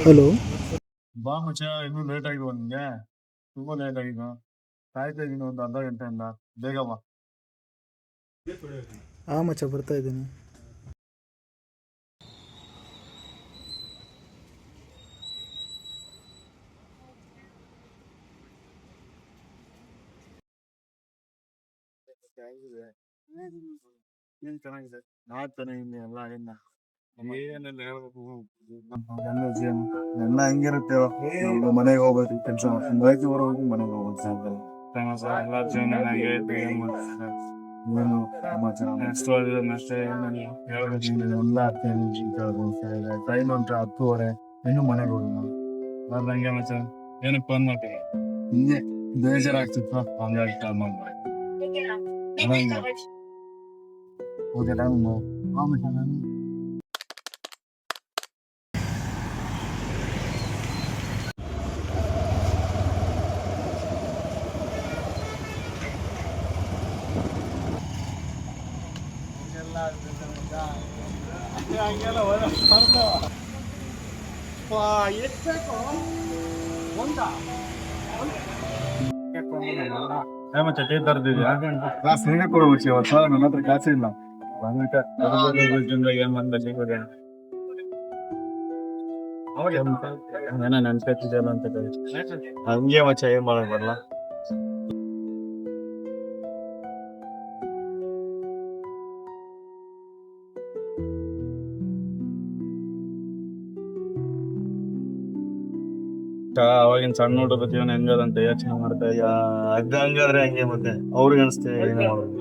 Hello. ಬಾ ಮಚ್ಚ, ಇನ್ನೂ ಲೇಟ್ ಆಗಿವ ನಿಂಗೆ, ತುಂಬಾ ಲೇಟ್ ಆಗಿದ್ದು. ಕಾಯ್ತಾ ಇದ್ದೀನಿ ಒಂದು ಅರ್ಧ ಗಂಟೆಯಿಂದ, ಬೇಗ ಬಾ. ಆ ಮಚ್ಚ, ಬರ್ತಾ ಇದ್ದೀನಿ. ಏನ್ ಚೆನ್ನಾಗಿದೆ, ನಾ ಚೆನ್ನಾಗಿದ್ದೀನಿ. ಎಲ್ಲ ಏನೆಲ್ಲ ಹೇಳ್ಬೇಕು, ಎಲ್ಲ ಹಂಗಿರುತ್ತೆ. ಮನೆಗೆ ಹೋಗ್ಬೇಕು, ಕೆಲಸ ಹೋಗಿ ಮನೆಗೆ ಹೋಗ್ಬೇಕು. ಎಲ್ಲ ಜೀವನ ಏನು ಸಮಾಚಾರ ಅಷ್ಟೇ. ಎಲ್ಲ ಟೈಮ್ ಅಂತ 10:30, ಇನ್ನು ಮನೆಗೆ ಹೋಗಿ ಹಂಗೆ ಮಚ್ಚ. ಏನಕ್ಕೆ ಫೋನ್ ಮಾಡ್ತೀವಿ? ಹಿಂಗೆ ಬೇಜಾರಾಗ್ತಿತ್ತು, ಹಂಗಾಗಿ ಕಾಲ್ ಮಾಡ್ದೆ. Okay time ಚಟಿ ತರ್ದಿದ್ಯಾ? ಸ್ನೇಹ ಕೊಡ್ಬೇಕು ಇವತ್ತು, ನನ್ನ ಹತ್ರ ಕಾಸು ಇಲ್ಲ. ಏನೋ ನೆನ್ಸ್ಕೊತಿದ್ಯಲ್ಲ ಅಂತ ಹಂಗೆ ಮಚ್ಚ, ಏನ್ ಮಾಡಕ್ ಬರಲ್ಲ. ಅವಾಗಿನ ಸಣ್ಣ ಹುಡುಗ ಜೀವನ ಹೆಂಗದಂತ ಯೋಚನೆ ಮಾಡ್ತಾ ಅದ್ ಹಂಗಾದ್ರೆ ಹಂಗೆ, ಮತ್ತೆ ಅವ್ರಿಗೆ ಅನಿಸ್ತೇ ಏನು ಮಾಡೋದು.